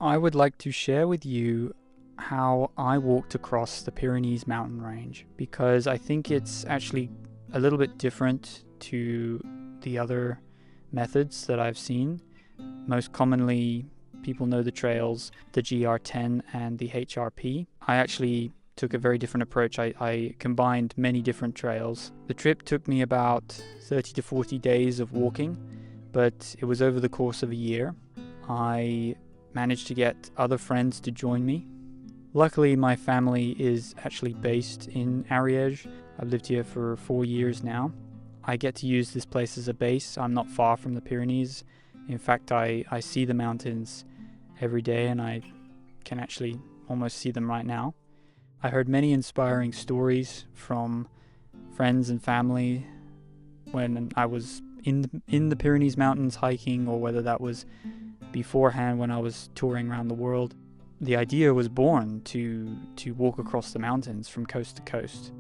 I would like to share with you how I walked across the Pyrenees mountain range because I think it's actually a little bit different to the other methods that I've seen. Most commonly, people know the trails, the GR10 and the HRP. I actually took a very different approach. I combined many different trails. The trip took me about 30 to 40 days of walking, but it was over the course of a year. I managed to get other friends to join me. Luckily, my family is actually based in Ariege. I've lived here for 4 years now. I get to use this place as a base. I'm not far from the Pyrenees. In fact, I see the mountains every day and I can actually almost see them right now. I heard many inspiring stories from friends and family when I was in the Pyrenees Mountains hiking, or whether that was beforehand when I was touring around the world. The idea was born to walk across the mountains from coast to coast.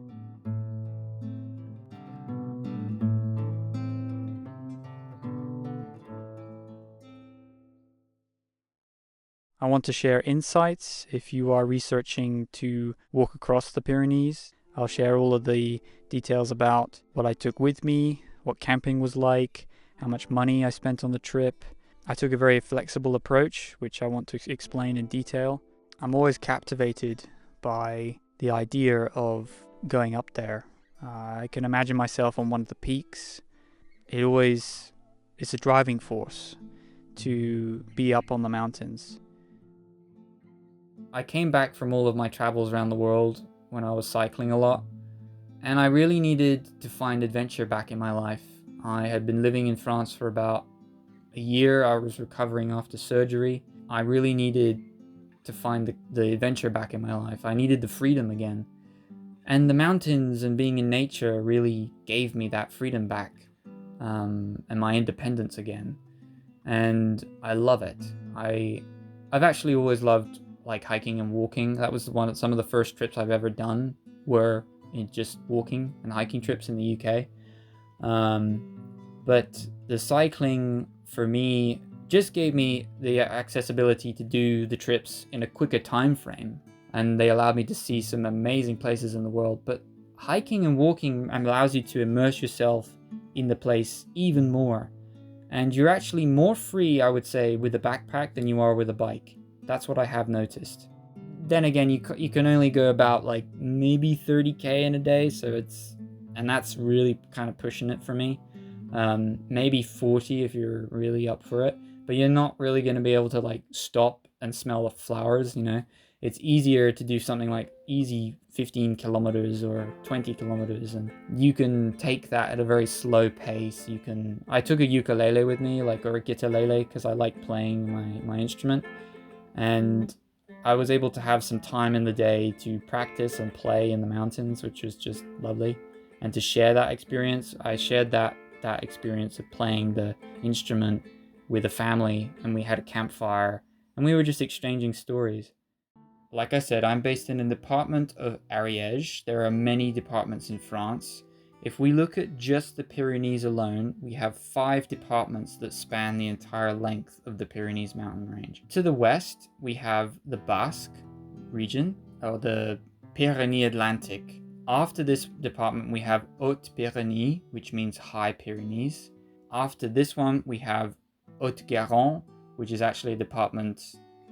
I want to share insights if you are researching to walk across the Pyrenees. I'll share all of the details about what I took with me, what camping was like, how much money I spent on the trip. I took a very flexible approach, which I want to explain in detail. I'm always captivated by the idea of going up there. I can imagine myself on one of the peaks. It's a driving force to be up on the mountains. I came back from all of my travels around the world when I was cycling a lot, and I really needed to find adventure back in my life. I had been living in France for about a year. I was recovering after surgery. I really needed to find the adventure back in my life. I needed the freedom again. And the mountains and being in nature really gave me that freedom back, and my independence again. And I love it. I've actually always loved like hiking and walking. That was some of the first trips I've ever done were in just walking and hiking trips in the UK. But the cycling for me just gave me the accessibility to do the trips in a quicker time frame, and they allowed me to see some amazing places in the world. But hiking and walking allows you to immerse yourself in the place even more, and you're actually more free, I would say, with a backpack than you are with a bike. That's what I have noticed. Then again, you can only go about like maybe 30k in a day, and that's really kind of pushing it for me. Maybe 40 if you're really up for it, but you're not really going to be able to like stop and smell the flowers. It's easier to do something like easy 15 kilometers or 20 kilometers, and you can take that at a very slow pace. I took a ukulele with me, or a guitarlele, because I like playing my instrument, and I was able to have some time in the day to practice and play in the mountains, which was just lovely. And to share that experience, I shared that experience of playing the instrument with a family, and we had a campfire, and we were just exchanging stories. Like I said, I'm based in the department of Ariege. There are many departments in France. If we look at just the Pyrenees alone, we have 5 departments that span the entire length of the Pyrenees mountain range. To the west, we have the Basque region, or the Pyrenees Atlantic. After this department, we have Haute-Pyrénées, which means High Pyrenees. After this one, we have Haute-Garonne, which is actually a department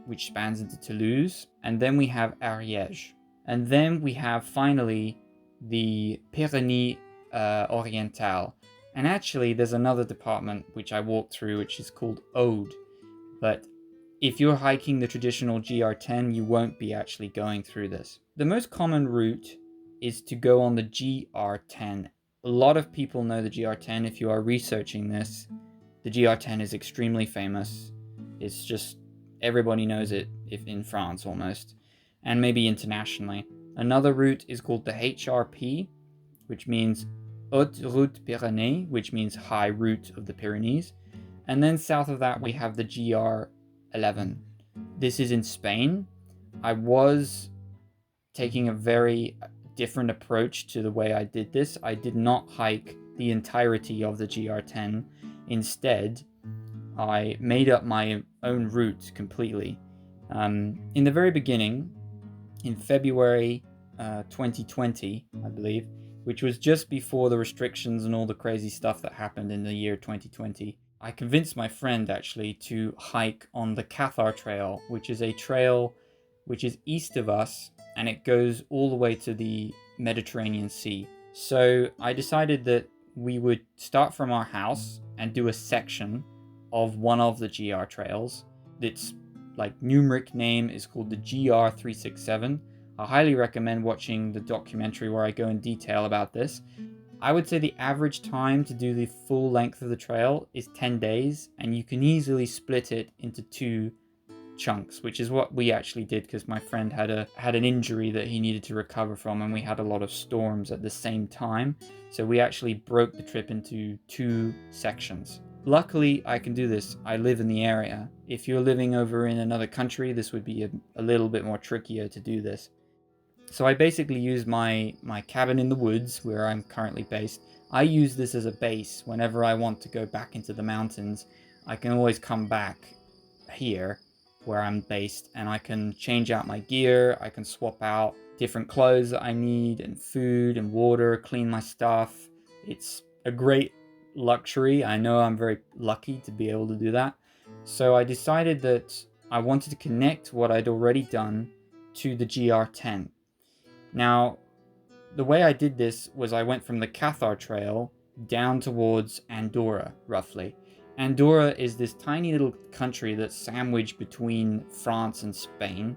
which spans into Toulouse. And then we have Ariege. And then we have finally the Pyrenees Oriental. And actually, there's another department which I walked through, which is called Aude. But if you're hiking the traditional GR10, you won't be actually going through this. The most common route is to go on the GR10. A lot of people know the GR10. If you are researching this, the GR10 is extremely famous. It's just everybody knows it, if in France almost, and maybe internationally. Another route is called the HRP, which means Haute Route Pyrénées, which means High Route of the Pyrenees. And then south of that, we have the GR11. This is in Spain. I was taking a very different approach to the way I did this. I did not hike the entirety of the GR10. Instead, I made up my own route completely. In the very beginning, in February 2020, I believe, which was just before the restrictions and all the crazy stuff that happened in the year 2020, I convinced my friend actually to hike on the Cathar Trail, which is a trail which is east of us, and it goes all the way to the Mediterranean Sea. So I decided that we would start from our house and do a section of one of the GR trails. Its like numeric name is called the GR367. I highly recommend watching the documentary where I go in detail about this. I would say the average time to do the full length of the trail is 10 days, and you can easily split it into 2 chunks, which is what we actually did because my friend had an injury that he needed to recover from, and we had a lot of storms at the same time. So we actually broke the trip into 2 sections. Luckily, I can do this. I live in the area. If you're living over in another country, this would be a little bit more trickier to do this. So I basically use my cabin in the woods where I'm currently based. I use this as a base whenever I want to go back into the mountains. I can always come back here where I'm based, and I can change out my gear. I can swap out different clothes that I need, and food and water, clean my stuff. It's a great luxury. I know I'm very lucky to be able to do that. So I decided that I wanted to connect what I'd already done to the GR10. Now, the way I did this was I went from the Cathar Trail down towards Andorra, roughly. Andorra is this tiny little country that's sandwiched between France and Spain.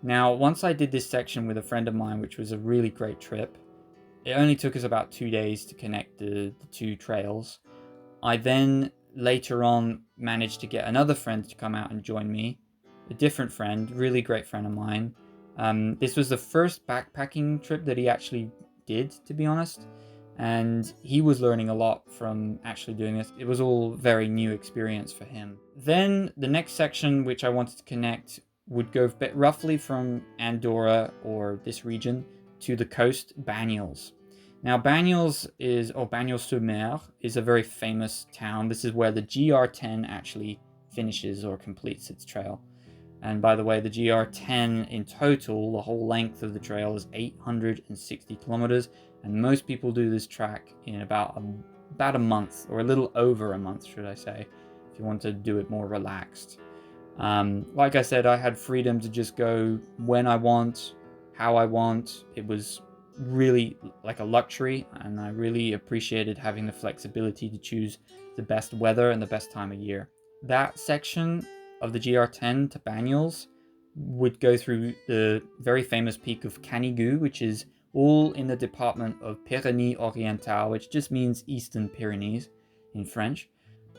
Now, once I did this section with a friend of mine, which was a really great trip, it only took us about 2 days to connect the 2 trails. I then later on managed to get another friend to come out and join me, a different friend, really great friend of mine. This was the first backpacking trip that he actually did, to be honest, and he was learning a lot from actually doing this. It was all very new experience for him. Then the next section which I wanted to connect would go roughly from Andorra, or this region, to the coast, Banyuls. Now Banyuls-sur-Mer is a very famous town. This is where the GR10 actually finishes or completes its trail. And by the way, the GR10 in total, the whole length of the trail is 860 kilometers, and most people do this track in about a month, or a little over a month, should I say, if you want to do it more relaxed. Like I said, I had freedom to just go when I want, how I want. It was really like a luxury, and I really appreciated having the flexibility to choose the best weather and the best time of year. That section of the GR10 to Banyuls would go through the very famous peak of Canigou, which is all in the department of Pyrenees Orientales, which just means Eastern Pyrenees in French.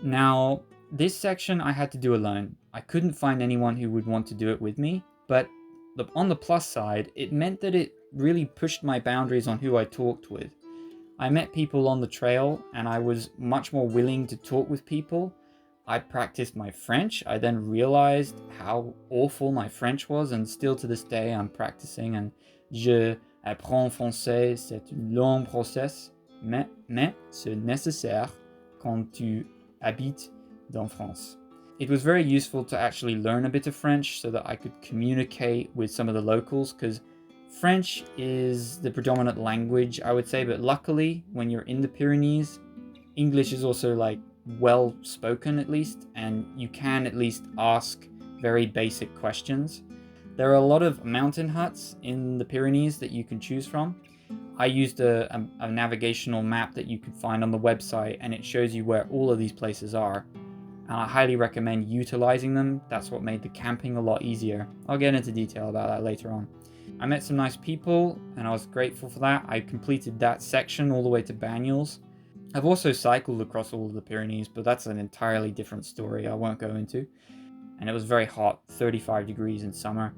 Now, this section I had to do alone. I couldn't find anyone who would want to do it with me, but on the plus side, it meant that it really pushed my boundaries on who I talked with. I met people on the trail, and I was much more willing to talk with people. I practiced my French. I then realized how awful my French was, and still to this day I'm practicing. And je apprends français, c'est un long process, mais c'est nécessaire quand tu habites dans France. It was very useful to actually learn a bit of French so that I could communicate with some of the locals, because French is the predominant language, I would say, but luckily when you're in the Pyrenees, English is also like well spoken at least, and you can at least ask very basic questions. There are a lot of mountain huts in the Pyrenees that you can choose from. I used a navigational map that you can find on the website, and it shows you where all of these places are. And I highly recommend utilizing them. That's what made the camping a lot easier. I'll get into detail about that later on. I met some nice people, and I was grateful for that. I completed that section all the way to Banyuls. I've also cycled across all of the Pyrenees, but that's an entirely different story I won't go into. And it was very hot, 35 degrees in summer.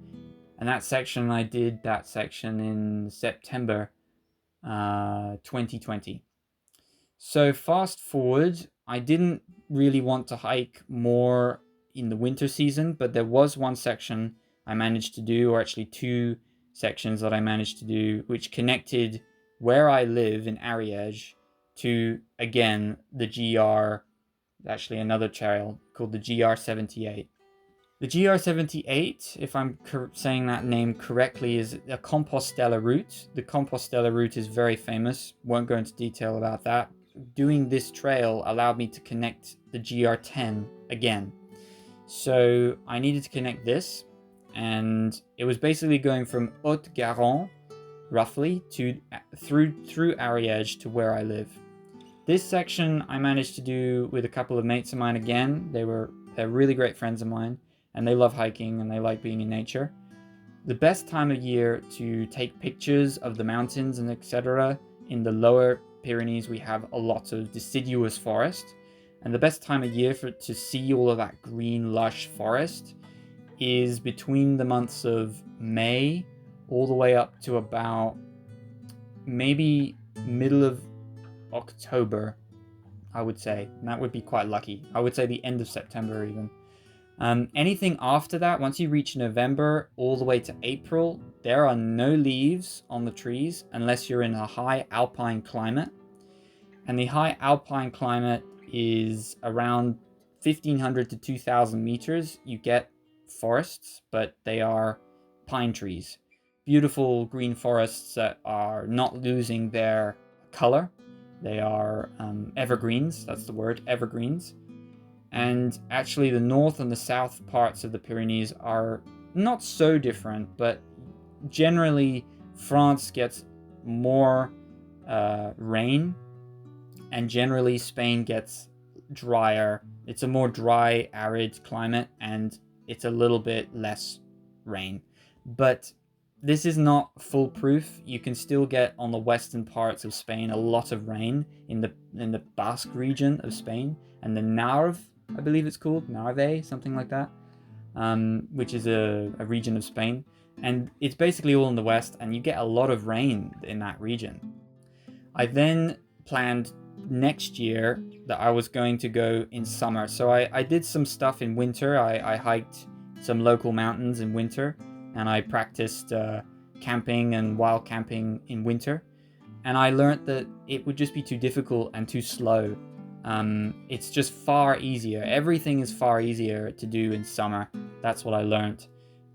And I did that section in September 2020. So fast forward, I didn't really want to hike more in the winter season, but there was one section I managed to do, or actually 2 sections that I managed to do, which connected where I live in Ariege to, again, the GR, actually another trail called the GR78. The GR78, if I'm saying that name correctly, is a Compostela route. The Compostela route is very famous. Won't go into detail about that. Doing this trail allowed me to connect the GR10 again. So I needed to connect this, and it was basically going from Haute-Garonne, roughly, to through Ariege to where I live. This section I managed to do with a couple of mates of mine again. They're really great friends of mine, and they love hiking and they like being in nature. The best time of year to take pictures of the mountains and etc. In the lower Pyrenees, we have a lot of deciduous forest. And the best time of year to see all of that green, lush forest is between the months of May all the way up to about maybe middle of October, I would say. And that would be quite lucky. I would say the end of September even. Anything after that, once you reach November all the way to April, there are no leaves on the trees unless you're in a high alpine climate. And the high alpine climate is around 1,500 to 2,000 meters. You get forests, but they are pine trees. Beautiful green forests that are not losing their color. They are evergreens, that's the word, evergreens. And actually the north and the south parts of the Pyrenees are not so different, but generally France gets more rain, and generally Spain gets drier. It's a more dry, arid climate, and it's a little bit less rain. But this is not foolproof. You can still get on the western parts of Spain a lot of rain in the Basque region of Spain, and the Narve, I believe it's called, Narve, something like that, which is a region of Spain. And it's basically all in the west, and you get a lot of rain in that region. I then planned next year that I was going to go in summer. So I did some stuff in winter. I hiked some local mountains in winter, and I practiced camping and wild camping in winter. And I learned that it would just be too difficult and too slow. It's just far easier. Everything is far easier to do in summer. That's what I learned.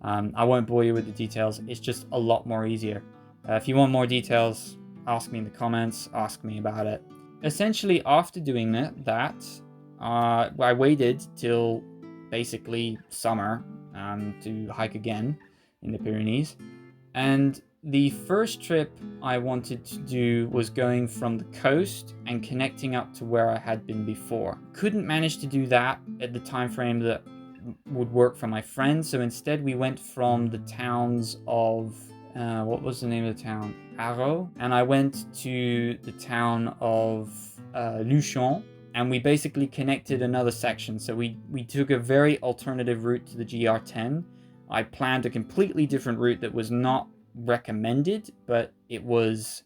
I won't bore you with the details. It's just a lot more easier. If you want more details, ask me in the comments, ask me about it. Essentially, after doing that, I waited till basically summer to hike again in the Pyrenees. And the first trip I wanted to do was going from the coast and connecting up to where I had been before. Couldn't manage to do that at the time frame that would work for my friends, so instead we went from the towns of what was the name of the town? Arro. And I went to the town of Luchon, and we basically connected another section. So we took a very alternative route to the GR10. I planned a completely different route that was not recommended, but it was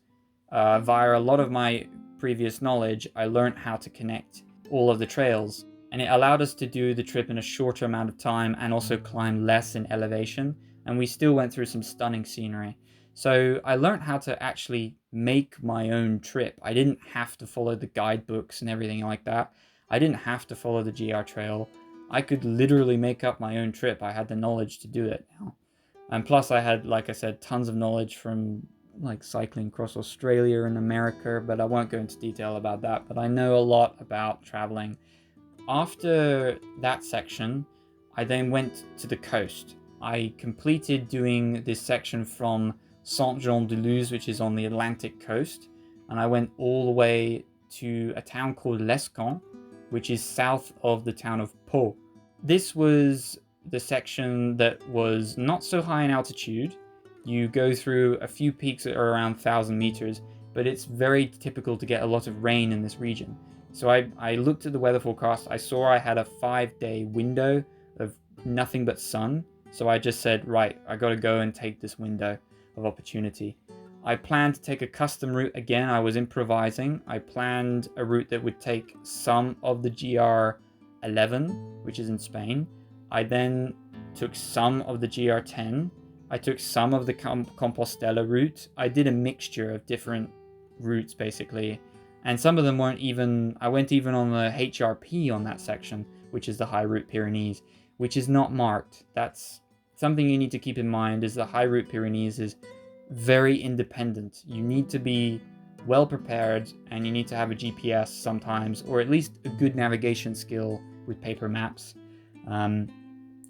via a lot of my previous knowledge, I learned how to connect all of the trails. And it allowed us to do the trip in a shorter amount of time and also climb less in elevation. And we still went through some stunning scenery. So I learned how to actually make my own trip. I didn't have to follow the guidebooks and everything like that. I didn't have to follow the GR Trail. I could literally make up my own trip. I had the knowledge to do it now. And plus I had, like I said, tons of knowledge from like cycling across Australia and America, but I won't go into detail about that. But I know a lot about traveling. After that section, I then went to the coast. I completed doing this section from Saint-Jean-de-Luz, which is on the Atlantic coast, and I went all the way to a town called Lescun, which is south of the town of Pau. This was the section that was not so high in altitude. You go through a few peaks that are around 1,000 meters, but it's very typical to get a lot of rain in this region. So I looked at the weather forecast. I saw I had a 5-day window of nothing but sun. So I just said, right, I got to go and take this window of opportunity. I planned to take a custom route again. I was improvising. I planned a route that would take some of the GR11, which is in Spain. I then took some of the GR10. I took some of the Compostela route. I did a mixture of different routes basically. And some of them weren't even, I went even on the HRP on that section, which is the High Route Pyrenees, which is not marked. That's something you need to keep in mind, is the high route Pyrenees is very independent. You need to be well prepared, and you need to have a GPS sometimes, or at least a good navigation skill with paper maps,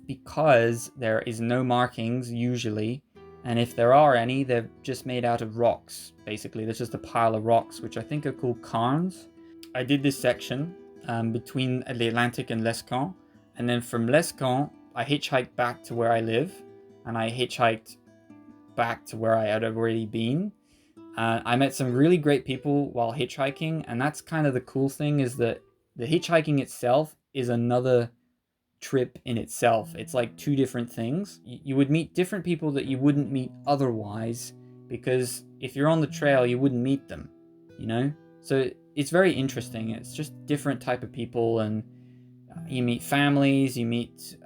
because there is no markings usually, and if there are any, they're just made out of rocks. Basically, there's just a pile of rocks, which I think are called cairns. I did this section between the Atlantic and Lescun, and then from Lescun, I hitchhiked back to where I live, and I hitchhiked back to where I had already been. I met some really great people while hitchhiking, and that's kind of the cool thing, is that the hitchhiking itself is another trip in itself. It's like two different things. You would meet different people that you wouldn't meet otherwise, because if you're on the trail, you wouldn't meet them, you know? So it's very interesting. It's just different type of people, and you meet families, you meet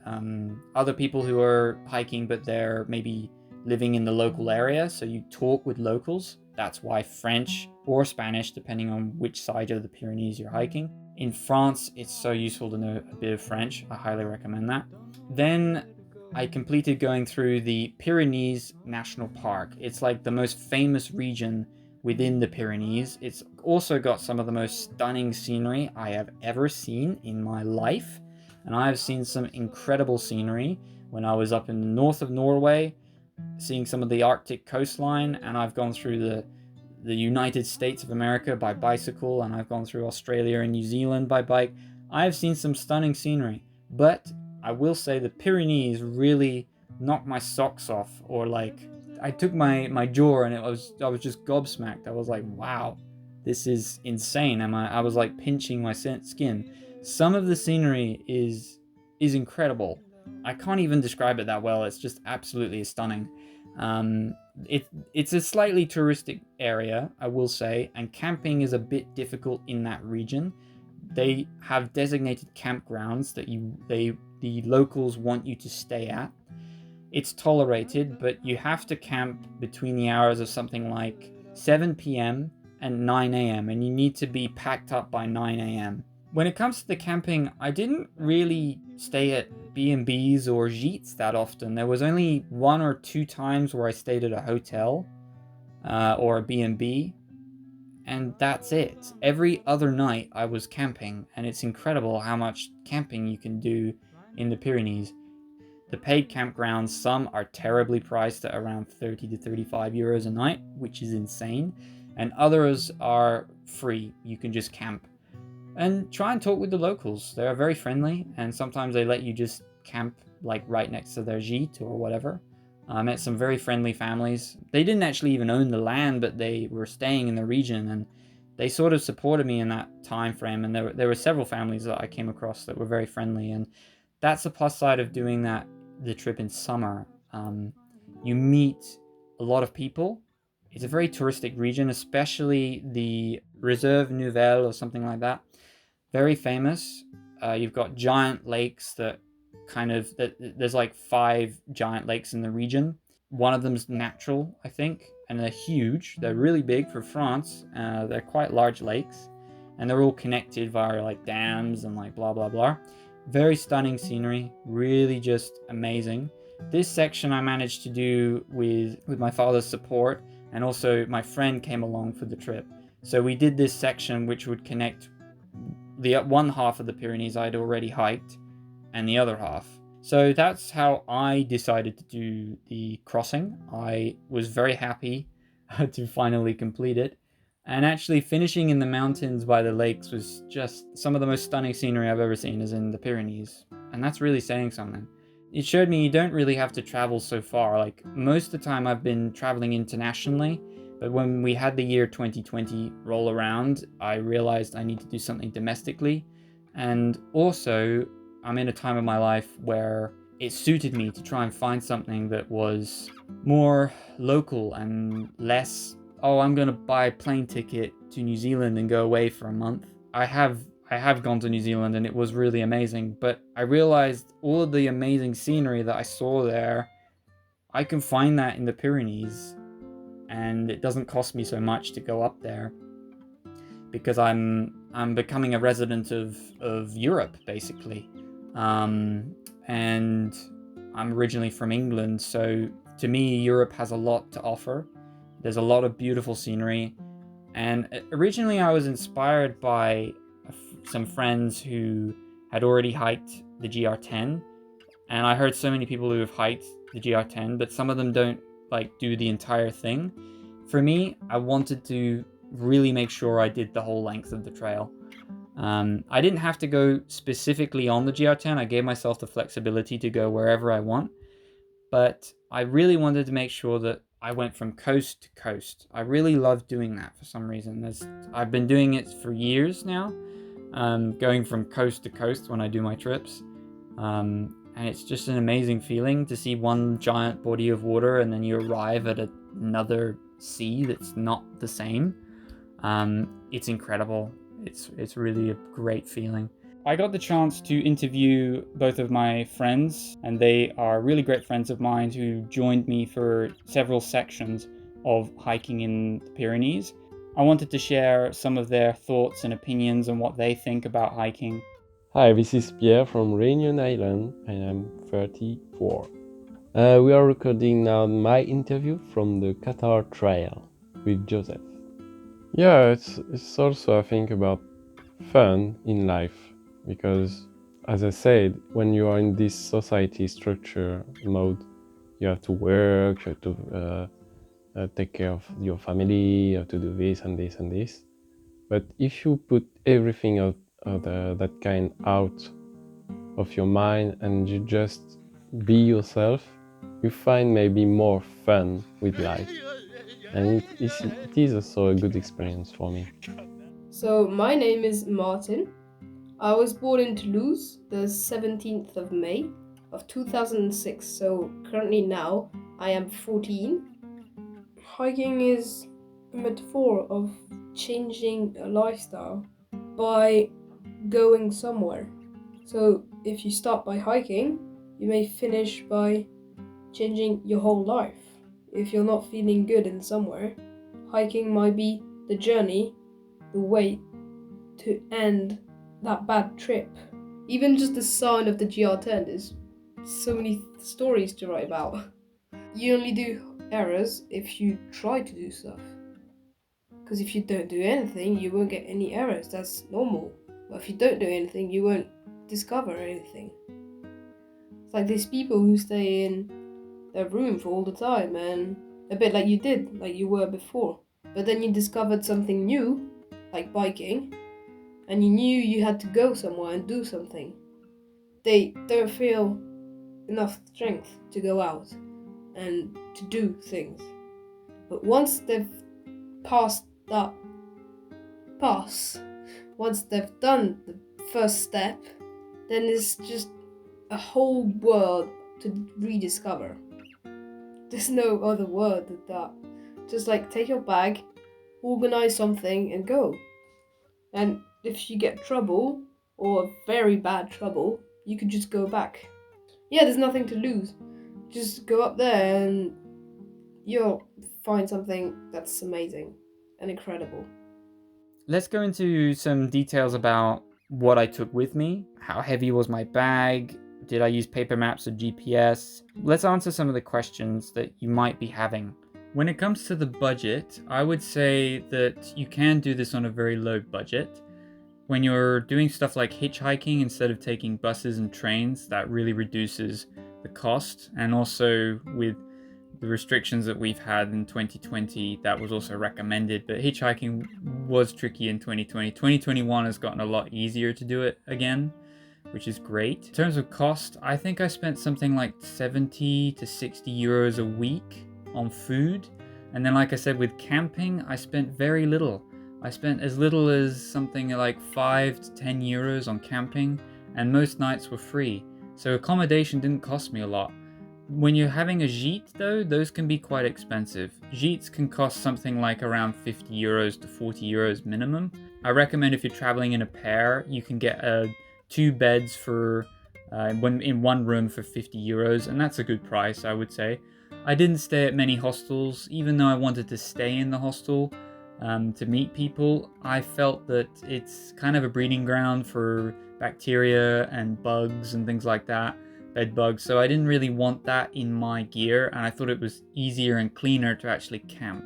other people who are hiking, but they're maybe living in the local area, so you talk with locals. That's why French or Spanish, depending on which side of the Pyrenees you're hiking. In France, it's so useful to know a bit of French. I highly recommend that. Then I completed going through the Pyrenees National Park. It's like the most famous region within the Pyrenees. It's also got some of the most stunning scenery I have ever seen in my life. And I have seen some incredible scenery when I was up in the north of Norway, seeing some of the Arctic coastline, and I've gone through the United States of America by bicycle, and I've gone through Australia and New Zealand by bike. I have seen some stunning scenery, but I will say the Pyrenees really knocked my socks off, or like, I took my jaw and I was just gobsmacked. I was like, wow, this is insane. And I was like pinching my skin. Some of the scenery is incredible. I can't even describe it that well. It's just absolutely stunning. It's a slightly touristic area, I will say, and camping is a bit difficult in that region. They have designated campgrounds that the locals want you to stay at. It's tolerated, but you have to camp between the hours of something like 7 p.m. and 9 a.m. and you need to be packed up by 9 a.m. When it comes to the camping, I didn't really stay at B&Bs or gîtes that often. There was only 1 or 2 times where I stayed at a hotel or a B&B, and that's it. Every other night I was camping, and it's incredible how much camping you can do in the Pyrenees. The paid campgrounds, some are terribly priced at around 30 to 35 euros a night, which is insane, and others are free. You can just camp. And try and talk with the locals. They are very friendly, and sometimes they let you just camp like right next to their gîte or whatever. I met some very friendly families. They didn't actually even own the land, but they were staying in the region, and they sort of supported me in that time frame. And there were several families that I came across that were very friendly, and that's the plus side of doing the trip in summer. You meet a lot of people. It's a very touristic region, especially the Reserve Néouvielle or something like that. Very famous. You've got giant lakes there's like 5 giant lakes in the region. One of them's natural, I think, and they're huge. They're really big for France. They're quite large lakes, and they're all connected via like dams and like blah blah blah. Very stunning scenery, really just amazing. This section I managed to do with my father's support, and also my friend came along for the trip. So we did this section which would connect the one half of the Pyrenees I'd already hiked and the other half. So that's how I decided to do the crossing. I was very happy to finally complete it. And actually finishing in the mountains by the lakes was just some of the most stunning scenery I've ever seen is in the Pyrenees. And that's really saying something. It showed me you don't really have to travel so far. Like most of the time I've been traveling internationally, but when we had the year 2020 roll around, I realized I need to do something domestically. And also, I'm in a time of my life where it suited me to try and find something that was more local and less, oh, I'm going to buy a plane ticket to New Zealand and go away for a month. I have gone to New Zealand and it was really amazing, but I realized all of the amazing scenery that I saw there, I can find that in the Pyrenees. And it doesn't cost me so much to go up there because I'm becoming a resident of Europe, basically. And and I'm originally from England, so to me, Europe has a lot to offer. There's a lot of beautiful scenery, and originally I was inspired by some friends who had already hiked the GR10, and I heard so many people who have hiked the GR10, but some of them don't like do the entire thing. For me, I wanted to really make sure I did the whole length of the trail. I didn't have to go specifically on the GR10. I gave myself the flexibility to go wherever I want, but I really wanted to make sure that I went from coast to coast. I really love doing that for some reason. I've been doing it for years now, going from coast to coast when I do my trips. And it's just an amazing feeling to see one giant body of water and then you arrive at another sea that's not the same. It's incredible. It's really a great feeling. I got the chance to interview both of my friends, and they are really great friends of mine who joined me for several sections of hiking in the Pyrenees. I wanted to share some of their thoughts and opinions on what they think about hiking. Hi, this is Pierre from Réunion Island, and I'm 34. We are recording now my interview from the Cathar Trail with Joseph. Yeah, it's also I think about fun in life, because as I said, when you are in this society structure mode, you have to work, you have to take care of your family, you have to do this and this and this. But if you put everything of that kind out of your mind and you just be yourself, you find maybe more fun with life. And it is also a good experience for me. So, my name is Martin. I was born in Toulouse the 17th of May of 2006. So, currently now I am 14. Hiking is a metaphor of changing a lifestyle by going somewhere. So, if you start by hiking, you may finish by changing your whole life. If you're not feeling good in somewhere, hiking might be the journey, the way to end that bad trip. Even just the sign of the GR10 is so many stories to write about. You only do errors if you try to do stuff. Because if you don't do anything, you won't get any errors. That's normal. But if you don't do anything, you won't discover anything. It's like these people who stay in their room for all the time, and a bit like you did, like you were before. But then you discovered something new, like biking, and you knew you had to go somewhere and do something. They don't feel enough strength to go out and to do things. But once they've passed that once they've done the first step, then it's just a whole world to rediscover. There's no other word than that. Just like take your bag, organize something and go. And if you get trouble, or very bad trouble, you could just go back. Yeah, there's nothing to lose. Just go up there and you'll find something that's amazing and incredible. Let's go into some details about what I took with me. How heavy was my bag? Did I use paper maps or GPS? Let's answer some of the questions that you might be having. When it comes to the budget, I would say that you can do this on a very low budget. When you're doing stuff like hitchhiking instead of taking buses and trains, that really reduces the cost. And also with the restrictions that we've had in 2020, that was also recommended. But hitchhiking was tricky in 2020. 2021 has gotten a lot easier to do it again, which is great. In terms of cost, I think I spent something like 70 to 60 euros a week on food. And then, like I said, with camping, I spent very little. I spent as little as something like 5 to 10 euros on camping, and most nights were free. So accommodation didn't cost me a lot. When you're having a gîte though, those can be quite expensive. Gîtes can cost something like around 50 euros to 40 euros minimum. I recommend if you're traveling in a pair, you can get 2 beds for in one room for 50 euros, and that's a good price, I would say. I didn't stay at many hostels, even though I wanted to stay in the hostel to meet people. I felt that it's kind of a breeding ground for bacteria and bugs and things like that. bed bugs, so I didn't really want that in my gear, and I thought it was easier and cleaner to actually camp,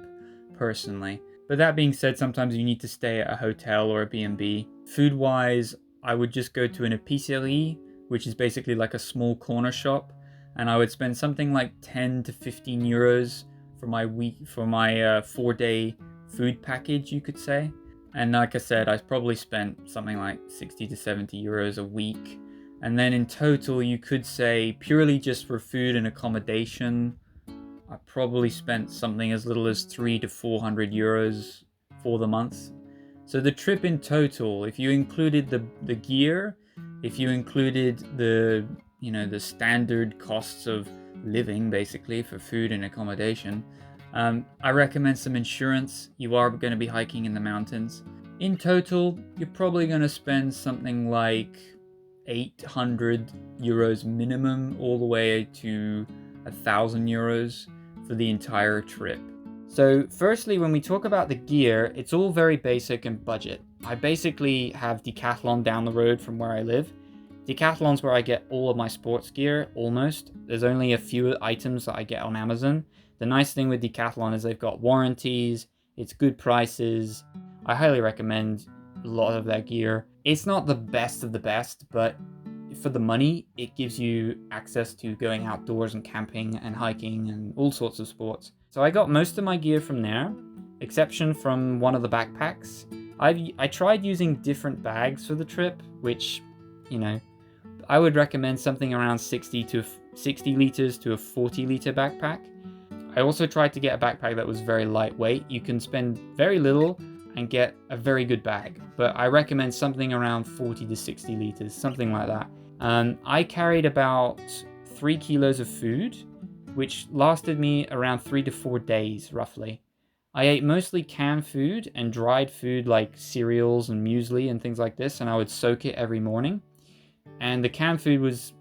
personally. But that being said, sometimes you need to stay at a hotel or a B&B. Food-wise, I would just go to an épicerie, which is basically like a small corner shop, and I would spend something like 10 to 15 euros for my 4-day food package, you could say. And like I said, I probably spent something like 60 to 70 euros a week. And then in total, you could say purely just for food and accommodation, I probably spent something as little as 300 to 400 euros for the month. So the trip in total, if you included the gear, if you included the standard costs of living basically for food and accommodation, I recommend some insurance. You are going to be hiking in the mountains. In total, you're probably going to spend something like 800 euros minimum, all the way to 1,000 euros for the entire trip. So firstly, when we talk about the gear, it's all very basic and budget. I basically have Decathlon down the road from where I live. Decathlon's where I get all of my sports gear, almost. There's only a few items that I get on Amazon. The nice thing with Decathlon is they've got warranties, it's good prices. I highly recommend a lot of their gear. It's not the best of the best, but for the money, it gives you access to going outdoors and camping and hiking and all sorts of sports. So I got most of my gear from there, exception from one of the backpacks. I tried using different bags for the trip, which, I would recommend something around 60 liters to a 40 liter backpack. I also tried to get a backpack that was very lightweight. You can spend very little and get a very good bag, but I recommend something around 40 to 60 liters, something like that. I carried about 3 kilos of food, which lasted me around 3 to 4 days, roughly. I ate mostly canned food and dried food like cereals and muesli and things like this, and I would soak it every morning. And the canned food was,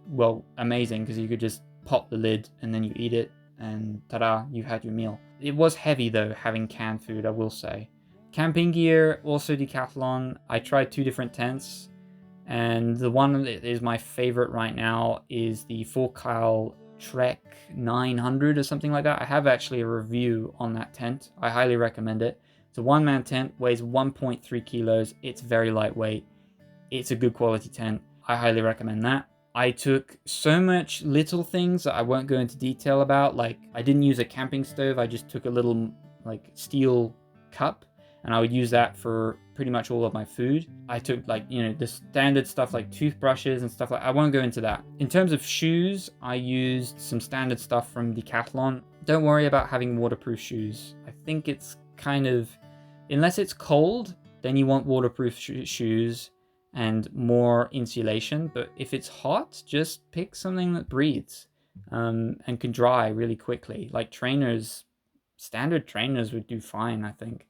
amazing, because you could just pop the lid and then you eat it, and ta-da, you had your meal. It was heavy though, having canned food, I will say. Camping gear, also Decathlon. I tried 2 different tents, and the one that is my favorite right now is the Cathar Trail 900 or something like that. I have actually a review on that tent. I highly recommend it. It's a one-man tent, weighs 1.3 kilos. It's very lightweight. It's a good quality tent. I highly recommend that. I took so much little things that I won't go into detail about. Like, I didn't use a camping stove. I just took a little steel cup, and I would use that for pretty much all of my food. I took the standard stuff like toothbrushes and stuff I won't go into that. In terms of shoes, I used some standard stuff from Decathlon. Don't worry about having waterproof shoes. I think it's unless it's cold, then you want waterproof shoes and more insulation. But if it's hot, just pick something that breathes and can dry really quickly. Like standard trainers would do fine, I think.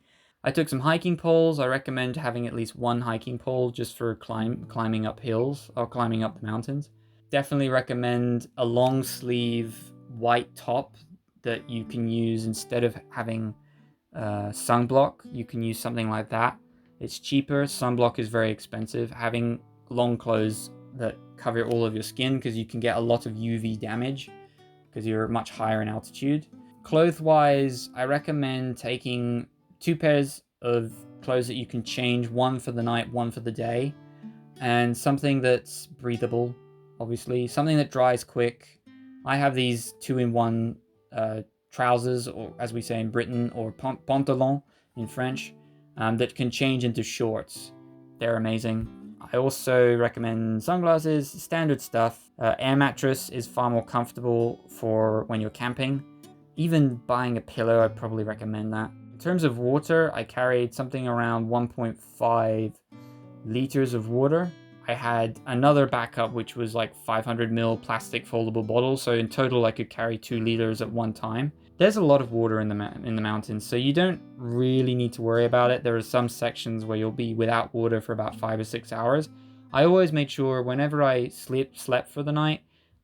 I took some hiking poles. I recommend having at least one hiking pole just for climbing up hills or climbing up the mountains. Definitely recommend a long sleeve white top that you can use instead of having sunblock. You can use something like that. It's cheaper. Sunblock is very expensive. Having long clothes that cover all of your skin, because you can get a lot of UV damage because you're much higher in altitude. Clothes-wise, I recommend taking 2 pairs of clothes that you can change, one for the night, one for the day, and something that's breathable, obviously, something that dries quick. I have these 2-in-1 trousers, or as we say in Britain, or pantalon in French, that can change into shorts. They're amazing. I also recommend sunglasses, standard stuff. Air mattress is far more comfortable for when you're camping. Even buying a pillow, I'd probably recommend that. In terms of water, I carried something around 1.5 liters of water. I had another backup, which was like 500 ml plastic foldable bottles. So in total, I could carry 2 liters at one time. There's a lot of water in the mountains, so you don't really need to worry about it. There are some sections where you'll be without water for about 5 or 6 hours. I always made sure whenever I slept for the night,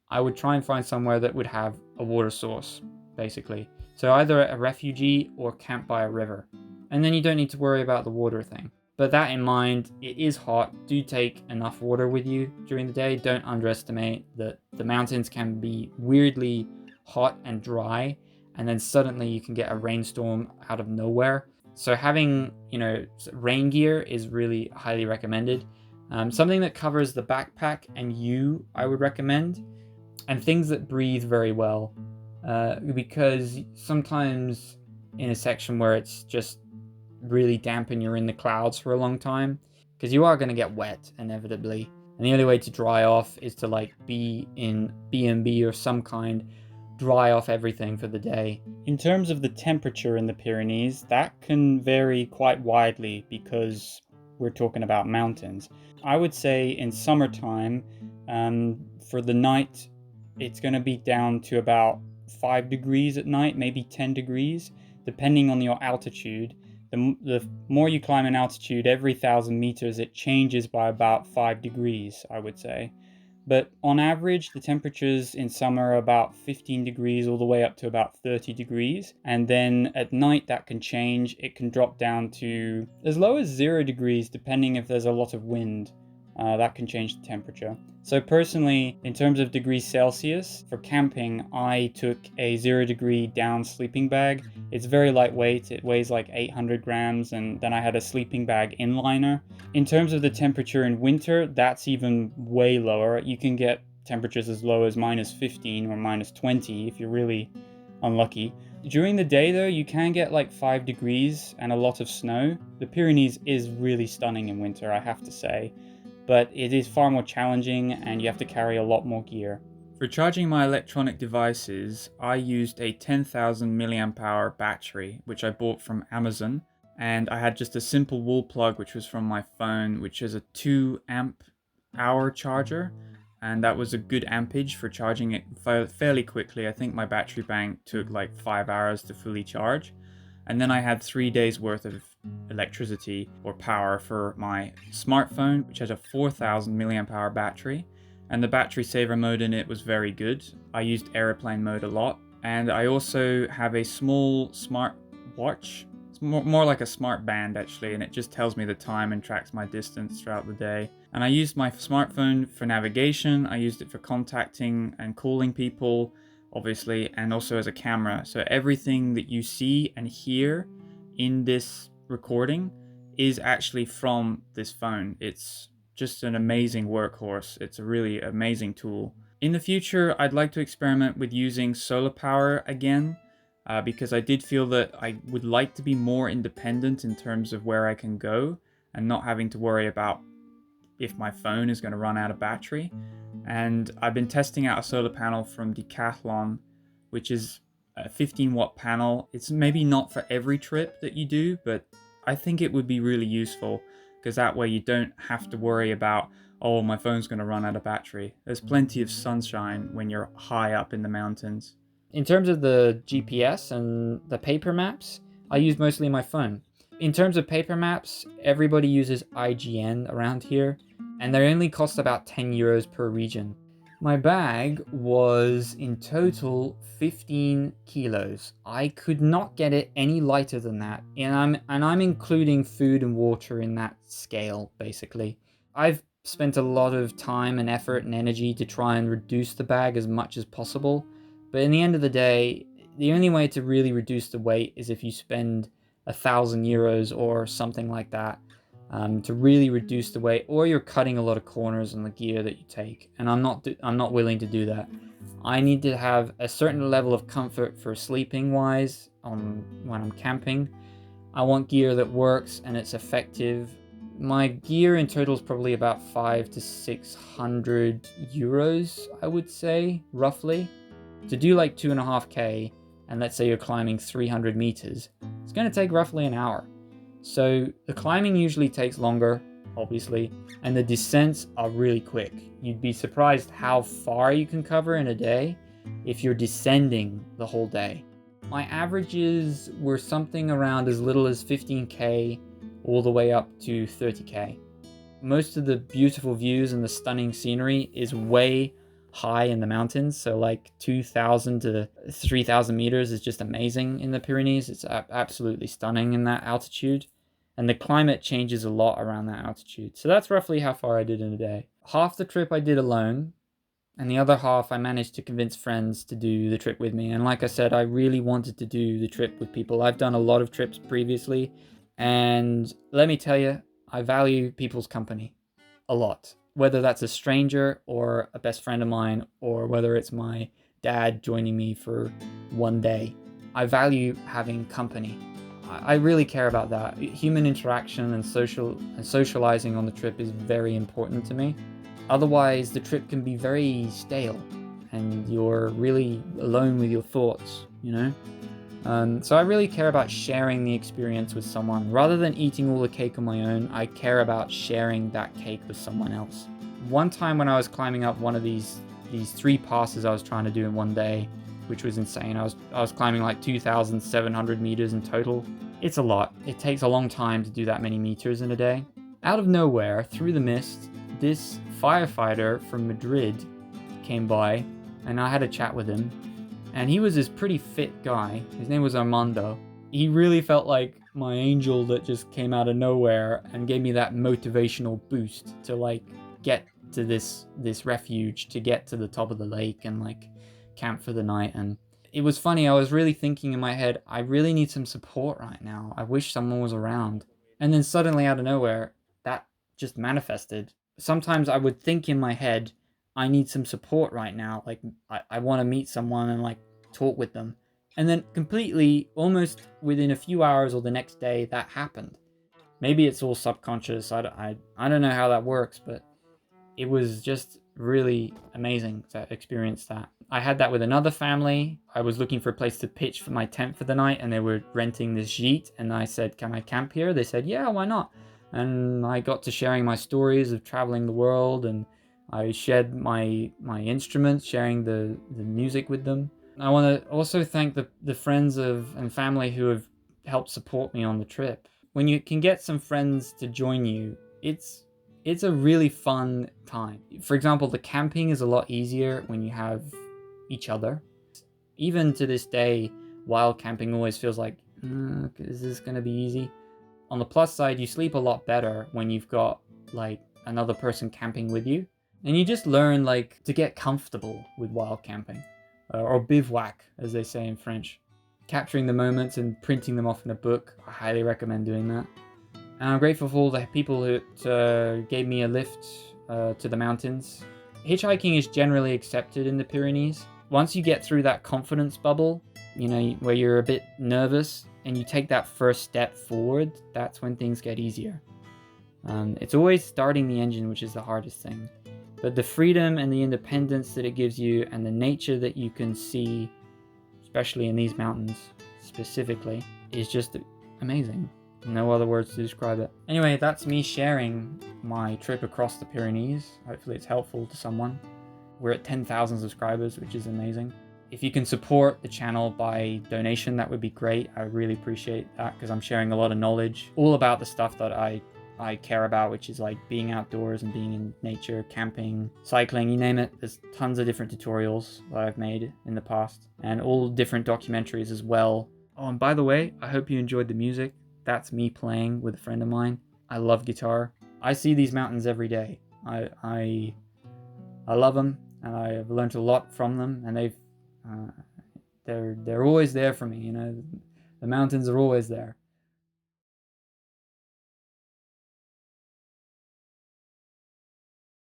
I would try and find somewhere that would have a water source, basically. So either a refugee or camp by a river. And then you don't need to worry about the water thing. But that in mind, it is hot. Do take enough water with you during the day. Don't underestimate that the mountains can be weirdly hot and dry, and then suddenly you can get a rainstorm out of nowhere. So having, rain gear is really highly recommended. Something that covers the backpack and you, I would recommend, and things that breathe very well, because sometimes in a section where it's just really damp and you're in the clouds for a long time, because you are going to get wet inevitably, and the only way to dry off is to be in B&B or some kind, dry off everything for the day. In terms of the temperature in the Pyrenees, that can vary quite widely because we're talking about mountains. I would say in summertime, for the night, it's going to be down to about 5 degrees at night, maybe 10 degrees, depending on your altitude. The more you climb in altitude, every 1,000 meters, it changes by about 5 degrees, I would say. But on average, the temperatures in summer are about 15 degrees all the way up to about 30 degrees. And then at night, that can change. It can drop down to as low as 0 degrees, depending if there's a lot of wind. That can change the temperature. So personally, in terms of degrees Celsius, for camping, I took a 0 degree down sleeping bag. It's very lightweight. It weighs like 800 grams. And then I had a sleeping bag inliner. In terms of the temperature in winter, that's even way lower. You can get temperatures as low as -15 or -20 if you're really unlucky. During the day though, you can get like 5 degrees and a lot of snow. The Pyrenees is really stunning in winter, I have to say. But it is far more challenging and you have to carry a lot more gear. For charging my electronic devices, I used a 10,000 milliamp hour battery, which I bought from Amazon. And I had just a simple wall plug, which was from my phone, which is a 2 amp hour charger. And that was a good ampage for charging it fairly quickly. I think my battery bank took like 5 hours to fully charge. And then I had 3 days worth of electricity or power for my smartphone, which has a 4,000 milliamp hour battery. And the battery saver mode in it was very good. I used airplane mode a lot. And I also have a small smart watch. It's more like a smart band actually, and it just tells me the time and tracks my distance throughout the day. And I used my smartphone for navigation. I used it for contacting and calling people, obviously, and also as a camera. So everything that you see and hear in this recording is actually from this phone. It's just an amazing workhorse. It's a really amazing tool. In the future, I'd like to experiment with using solar power again, because I did feel that I would like to be more independent in terms of where I can go and not having to worry about if my phone is going to run out of battery. And I've been testing out a solar panel from Decathlon, which is a 15 watt panel. It's maybe not for every trip that you do, but I think it would be really useful because that way you don't have to worry about, oh, my phone's going to run out of battery. There's plenty of sunshine when you're high up in the mountains. In terms of the GPS and the paper maps, I use mostly my phone. In terms of paper maps, everybody uses IGN around here, and they only cost about 10 euros per region. My bag was in total 15 kilos. I could not get it any lighter than that, and I'm including food and water in that scale, basically. I've spent a lot of time and effort and energy to try and reduce the bag as much as possible, but in the end of the day, the only way to really reduce the weight is if you spend 1,000 euros or something like that, to really reduce the weight, or you're cutting a lot of corners on the gear that you take, and I'm not willing to do that. I need to have a certain level of comfort for sleeping wise when I'm camping. I want gear that works and it's effective. My gear in total is probably about 500 to 600 euros, I would say, roughly. To do like 2.5k, and let's say you're climbing 300 meters, it's going to take roughly an hour. So the climbing usually takes longer, obviously, and the descents are really quick. You'd be surprised how far you can cover in a day if you're descending the whole day. My averages were something around as little as 15k all the way up to 30k. Most of the beautiful views and the stunning scenery is way high in the mountains, so like 2,000 to 3,000 meters is just amazing in the Pyrenees. It's absolutely stunning in that altitude. And the climate changes a lot around that altitude. So that's roughly how far I did in a day. Half the trip I did alone, and the other half I managed to convince friends to do the trip with me. And like I said, I really wanted to do the trip with people. I've done a lot of trips previously, and let me tell you, I value people's company a lot. Whether that's a stranger or a best friend of mine, or whether it's my dad joining me for one day, I value having company. I really care about that. Human interaction and socializing on the trip is very important to me. Otherwise, the trip can be very stale and you're really alone with your thoughts, you know? So I really care about sharing the experience with someone. Rather than eating all the cake on my own, I care about sharing that cake with someone else. One time when I was climbing up one of these 3 passes I was trying to do in one day, which was insane. I was climbing like 2,700 meters in total. It's a lot. It takes a long time to do that many meters in a day. Out of nowhere, through the mist, this firefighter from Madrid came by, and I had a chat with him. And he was this pretty fit guy. His name was Armando. He really felt like my angel that just came out of nowhere and gave me that motivational boost to like get to this refuge, to get to the top of the lake and like camp for the night. And it was funny, I was really thinking in my head, I really need some support right now. I wish someone was around. And then suddenly out of nowhere, that just manifested. Sometimes I would think in my head, I need some support right now. Like I want to meet someone and like talk with them. And then completely, almost within a few hours or the next day, that happened. Maybe it's all subconscious. I don't know how that works, but it was just really amazing to experience that. I had that with another family. I was looking for a place to pitch for my tent for the night, and they were renting this gîte, and I said, can I camp here? They said, yeah, why not? And I got to sharing my stories of traveling the world, and I shared my instruments, sharing the music with them. I want to also thank the friends and family who have helped support me on the trip. When you can get some friends to join you, it's a really fun time. For example, the camping is a lot easier when you have each other. Even to this day, wild camping always feels like, is this going to be easy? On the plus side, you sleep a lot better when you've got like another person camping with you. And you just learn like to get comfortable with wild camping, or bivouac, as they say in French. Capturing the moments and printing them off in a book, I highly recommend doing that. And I'm grateful for all the people that gave me a lift to the mountains. Hitchhiking is generally accepted in the Pyrenees. Once you get through that confidence bubble, you know, where you're a bit nervous and you take that first step forward, that's when things get easier. It's always starting the engine, which is the hardest thing. But the freedom and the independence that it gives you and the nature that you can see, especially in these mountains specifically, is just amazing. No other words to describe it. Anyway, that's me sharing my trip across the Pyrenees. Hopefully it's helpful to someone. We're at 10,000 subscribers, which is amazing. If you can support the channel by donation, that would be great. I really appreciate that because I'm sharing a lot of knowledge all about the stuff that I care about, which is like being outdoors and being in nature, camping, cycling, you name it. There's tons of different tutorials that I've made in the past and all different documentaries as well. Oh, and by the way, I hope you enjoyed the music. That's me playing with a friend of mine. I love guitar. I see these mountains every day. I love them, and I've learned a lot from them, and they're always there for me. You know, the mountains are always there.